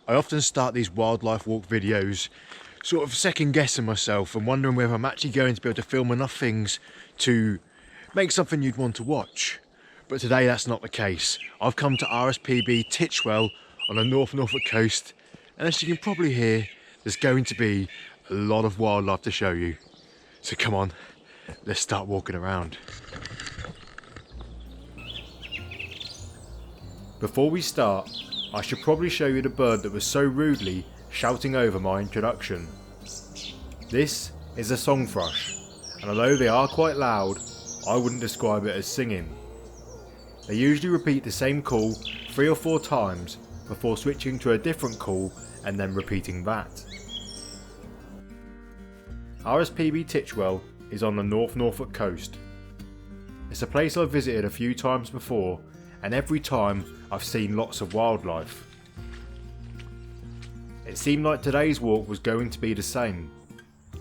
I often start these wildlife walk videos sort of second guessing myself and wondering whether I'm actually going to be able to film enough things to make something you'd want to watch. But today that's not the case. I've come to RSPB Titchwell on the North Norfolk coast, and as you can probably hear, there's going to be a lot of wildlife to show you. So come on, let's start walking around. Before we start, I should probably show you the bird that was so rudely shouting over my introduction. This is a song thrush, and although they are quite loud, I wouldn't describe it as singing. They usually repeat the same call 3 or 4 times before switching to a different call and then repeating that. RSPB Titchwell is on the North Norfolk coast. It's a place I've visited a few times before, and every time I've seen lots of wildlife. It seemed like today's walk was going to be the same.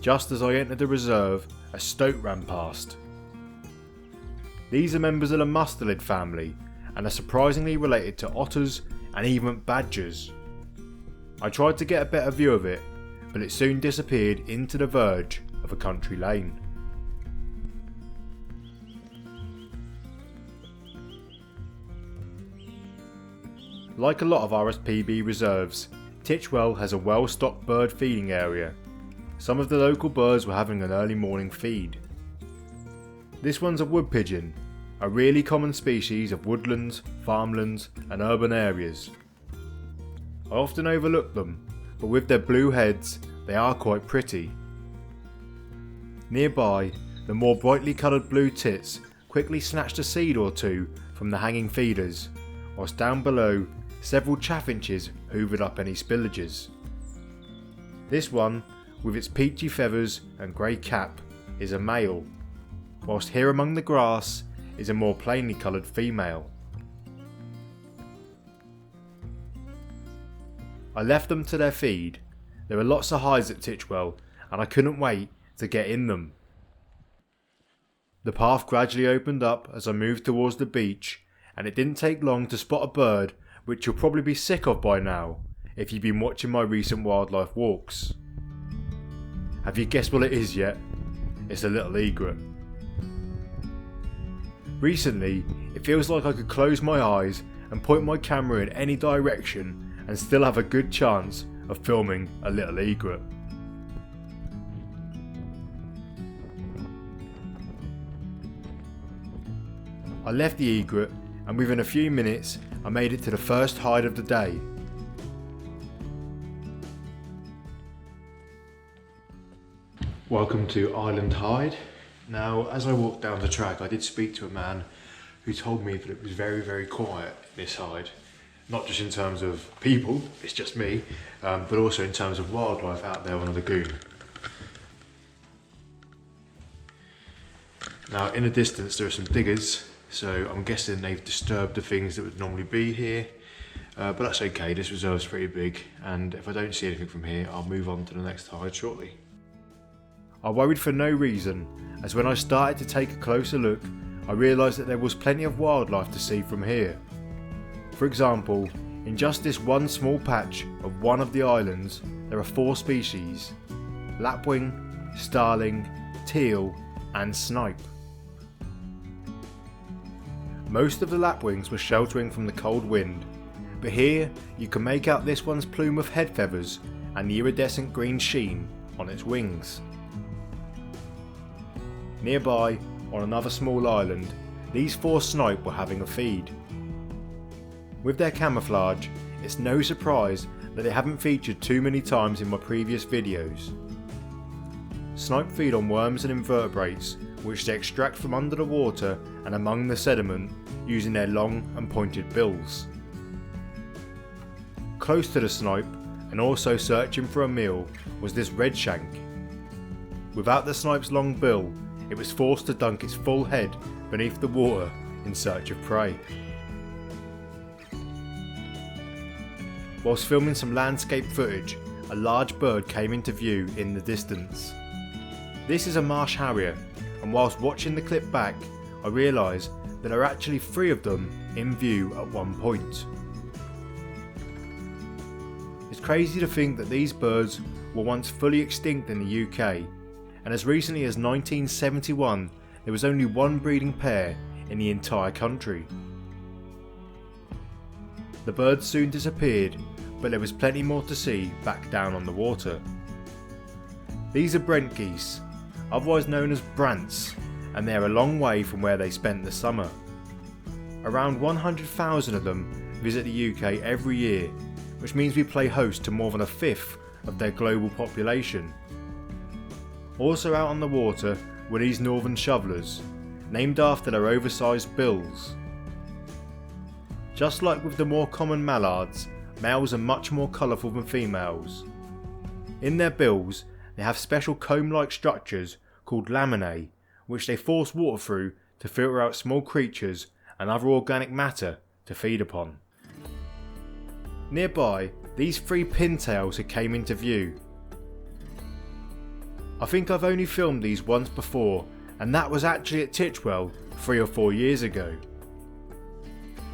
Just as I entered the reserve, a stoat ran past. These are members of the mustelid family and are surprisingly related to otters and even badgers. I tried to get a better view of it, but it soon disappeared into the verge of a country lane. Like a lot of RSPB reserves, Titchwell has a well-stocked bird feeding area. Some of the local birds were having an early morning feed. This one's a wood pigeon, a really common species of woodlands, farmlands and urban areas. I often overlook them, but with their blue heads, they are quite pretty. Nearby, the more brightly coloured blue tits quickly snatched a seed or two from the hanging feeders, whilst down below, several chaffinches hoovered up any spillages. This one, with its peachy feathers and grey cap, is a male, whilst here among the grass is a more plainly coloured female. I left them to their feed. There were lots of hides at Titchwell, and I couldn't wait to get in them. The path gradually opened up as I moved towards the beach, and it didn't take long to spot a bird which you'll probably be sick of by now if you've been watching my recent wildlife walks. Have you guessed what it is yet? It's a little egret. Recently, it feels like I could close my eyes and point my camera in any direction and still have a good chance of filming a little egret. I left the egret, and within a few minutes I made it to the first hide of the day. Welcome to Island Hide. Now, as I walked down the track, I did speak to a man who told me that it was very, very quiet in this hide. Not just in terms of people, it's just me, but also in terms of wildlife out there on the lagoon. Now, in the distance there are some diggers, so I'm guessing they've disturbed the things that would normally be here, but that's okay. This reserve's pretty big, and if I don't see anything from here, I'll move on to the next hide shortly. I worried for no reason, as when I started to take a closer look, I realised that there was plenty of wildlife to see from here. For example, in just this one small patch of one of the islands, there are 4 species: lapwing, starling, teal and snipe. Most of the lapwings were sheltering from the cold wind, but here you can make out this one's plume of head feathers and the iridescent green sheen on its wings. Nearby, on another small island, these 4 snipe were having a feed. With their camouflage, it's no surprise that they haven't featured too many times in my previous videos. Snipe feed on worms and invertebrates, which they extract from under the water and among the sediment using their long and pointed bills. Close to the snipe, and also searching for a meal, was this redshank. Without the snipe's long bill, it was forced to dunk its full head beneath the water in search of prey. Whilst filming some landscape footage, a large bird came into view in the distance. This is a marsh harrier, and whilst watching the clip back, I realised that there are actually 3 of them in view at one point. It's crazy to think that these birds were once fully extinct in the UK, and as recently as 1971 there was only one breeding pair in the entire country. The birds soon disappeared, but there was plenty more to see back down on the water. These are Brent geese, otherwise known as brants, and they're a long way from where they spent the summer. Around 100,000 of them visit the UK every year, which means we play host to more than a fifth of their global population. Also out on the water were these northern shovelers, named after their oversized bills. Just like with the more common mallards, males are much more colourful than females. In their bills they have special comb-like structures called laminae, which they force water through to filter out small creatures and other organic matter to feed upon. Nearby, these three pintails had came into view. I think I've only filmed these once before, and that was actually at Titchwell 3 or 4 years ago.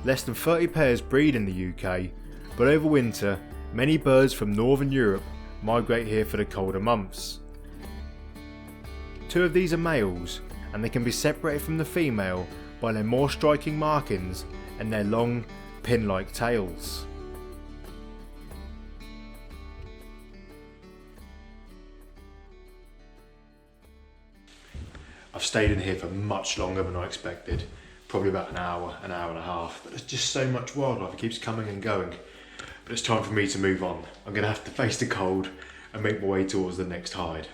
Less than 30 pairs breed in the UK, but over winter many birds from Northern Europe migrate here for the colder months. 2 of these are males, and they can be separated from the female by their more striking markings and their long pin-like tails. I've stayed in here for much longer than I expected, probably about an hour and a half, but there's just so much wildlife, it keeps coming and going. But it's time for me to move on. I'm going to have to face the cold and make my way towards the next hide.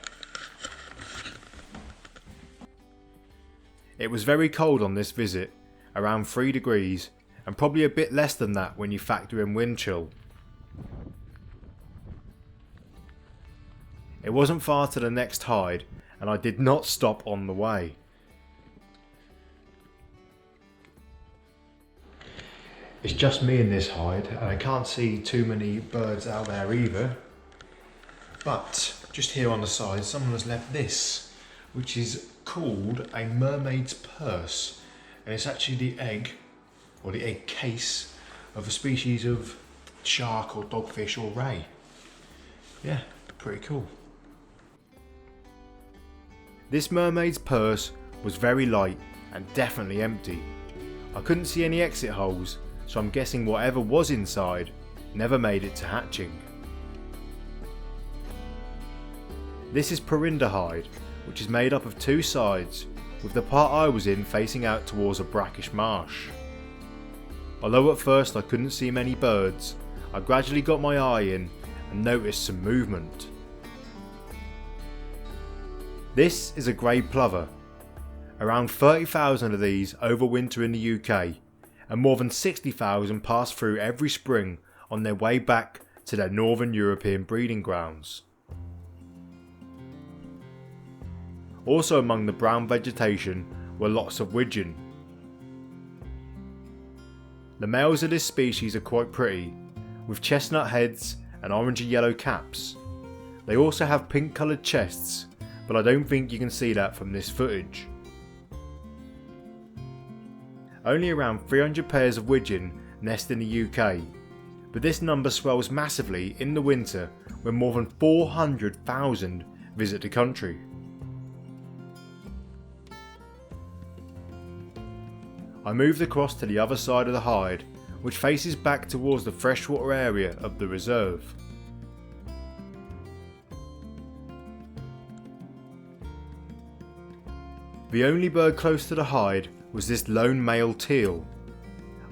It was very cold on this visit, around 3 degrees, and probably a bit less than that when you factor in wind chill. It wasn't far to the next hide, and I did not stop on the way. It's just me in this hide, and I can't see too many birds out there either. But just here on the side, someone has left this, which is called a mermaid's purse, and it's actually the egg, or the egg case, of a species of shark or dogfish or ray. Yeah, pretty cool. This mermaid's purse was very light and definitely empty. I couldn't see any exit holes, so I'm guessing whatever was inside never made it to hatching. This is Perinda hide, which is made up of 2 sides, with the part I was in facing out towards a brackish marsh. Although at first I couldn't see many birds, I gradually got my eye in and noticed some movement. This is a grey plover. Around 30,000 of these overwinter in the UK, and more than 60,000 pass through every spring on their way back to their northern European breeding grounds. Also among the brown vegetation were lots of widgeon. The males of this species are quite pretty, with chestnut heads and orangey yellow caps. They also have pink coloured chests, but I don't think you can see that from this footage. Only around 300 pairs of widgeon nest in the UK, but this number swells massively in the winter when more than 400,000 visit the country. I moved across to the other side of the hide, which faces back towards the freshwater area of the reserve. The only bird close to the hide was this lone male teal.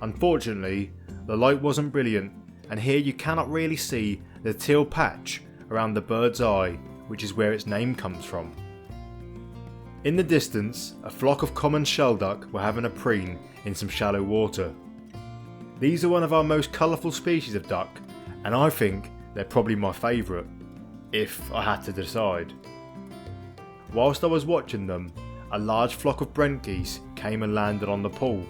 Unfortunately, the light wasn't brilliant, and here you cannot really see the teal patch around the bird's eye, which is where its name comes from. In the distance, a flock of common shelduck were having a preen in some shallow water. These are one of our most colourful species of duck, and I think they're probably my favourite, if I had to decide. Whilst I was watching them, a large flock of Brent geese came and landed on the pool.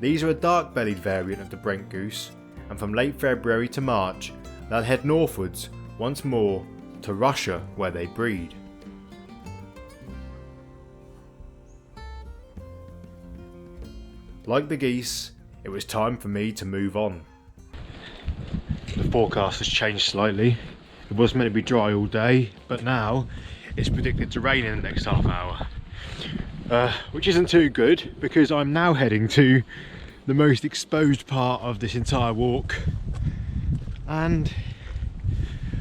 These are a dark-bellied variant of the Brent goose, and from late February to March they'll head northwards once more to Russia, where they breed. Like the geese, it was time for me to move on. The forecast has changed slightly. It was meant to be dry all day, but now it's predicted to rain in the next half hour. Which isn't too good, because I'm now heading to the most exposed part of this entire walk. And,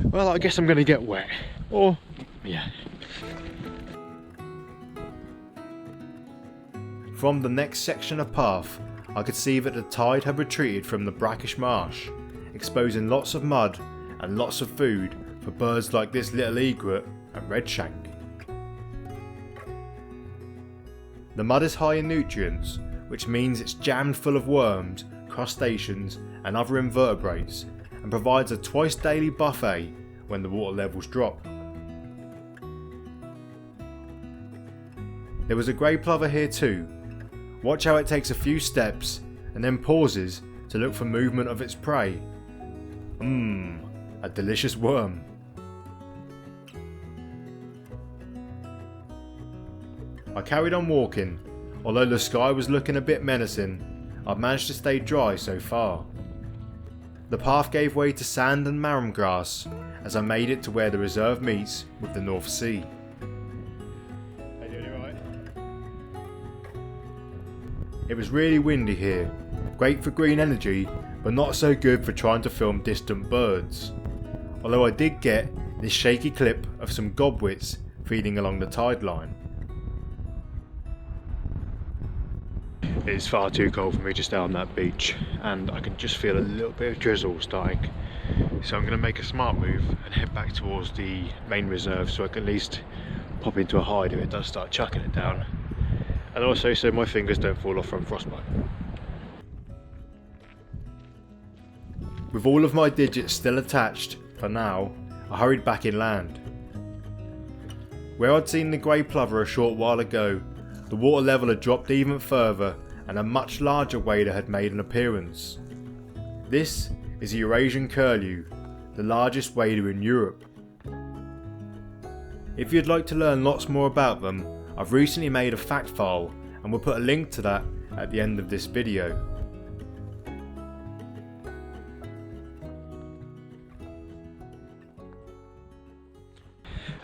well, I guess I'm going to get wet. Or, yeah. From the next section of path, I could see that the tide had retreated from the brackish marsh, exposing lots of mud and lots of food for birds like this little egret and redshank. The mud is high in nutrients, which means it's jammed full of worms, crustaceans and other invertebrates, and provides a twice daily buffet when the water levels drop. There was a grey plover here too. Watch how it takes a few steps and then pauses to look for movement of its prey. A delicious worm. I carried on walking. Although the sky was looking a bit menacing, I've managed to stay dry so far. The path gave way to sand and marram grass as I made it to where the reserve meets with the North Sea. Are you doing alright? It was really windy here, great for green energy, but not so good for trying to film distant birds. Although I did get this shaky clip of some gobwits feeding along the tide line. It's far too cold for me to stay on that beach, and I can just feel a little bit of drizzle starting. So I'm going to make a smart move and head back towards the main reserve so I can at least pop into a hide if it does start chucking it down. And also so my fingers don't fall off from frostbite. With all of my digits still attached, for now, I hurried back inland. Where I'd seen the grey plover a short while ago, the water level had dropped even further and a much larger wader had made an appearance. This is the Eurasian curlew, the largest wader in Europe. If you'd like to learn lots more about them, I've recently made a fact file and we'll put a link to that at the end of this video.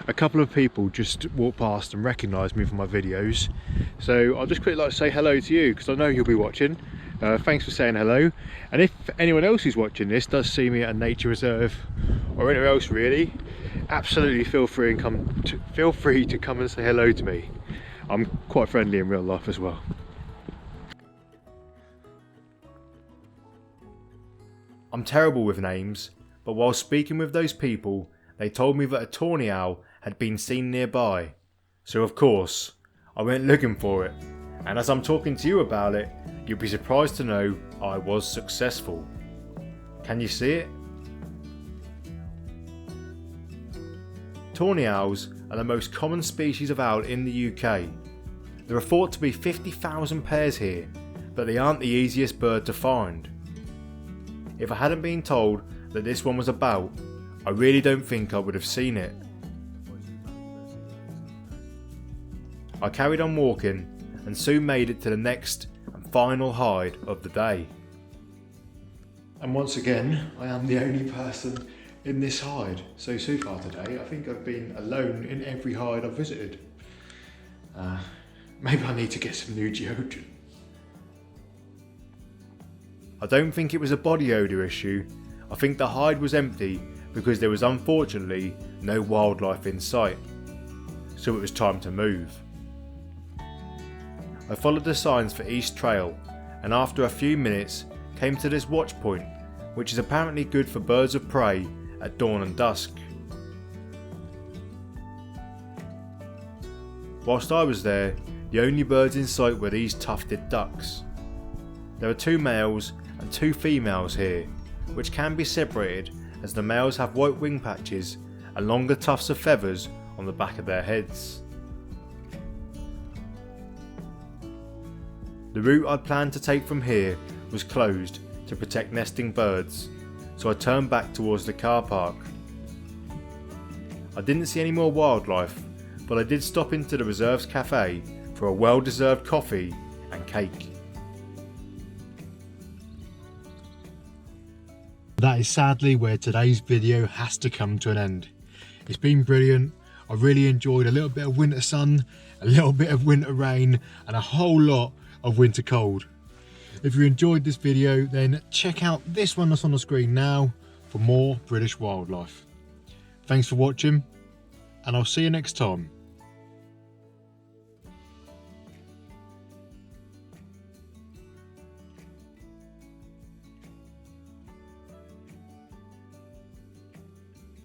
A couple of people just walked past and recognised me from my videos, so I'll just quickly like to say hello to you because I know you'll be watching. Thanks for saying hello, and if anyone else who's watching this does see me at a nature reserve or anywhere else really, absolutely feel free to come and say hello to me. I'm quite friendly in real life as well. I'm terrible with names, but while speaking with those people, they told me that a tawny owl had been seen nearby, so of course I went looking for it, and as I'm talking to you about it, you'll be surprised to know I was successful. Can you see it? Tawny owls are the most common species of owl in the UK. There are thought to be 50,000 pairs here, but they aren't the easiest bird to find. If I hadn't been told that this one was about, I really don't think I would have seen it. I carried on walking and soon made it to the next and final hide of the day. And once again, I am the only person in this hide. So far today, I think I've been alone in every hide I've visited. Maybe I need to get some new deodorant. I don't think it was a body odour issue. I think the hide was empty because there was unfortunately no wildlife in sight. So it was time to move. I followed the signs for East Trail and after a few minutes came to this watch point, which is apparently good for birds of prey at dawn and dusk. Whilst I was there, the only birds in sight were these tufted ducks. There are 2 males and 2 females here, which can be separated as the males have white wing patches and longer tufts of feathers on the back of their heads. The route I'd planned to take from here was closed to protect nesting birds, so I turned back towards the car park. I didn't see any more wildlife, but I did stop into the reserve's cafe for a well-deserved coffee and cake. that is sadly where today's video has to come to an end. It's been brilliant. I really enjoyed a little bit of winter sun, a little bit of winter rain, and a whole lot of winter cold. If you enjoyed this video, then check out this one that's on the screen now for more British wildlife. Thanks for watching, and I'll see you next time.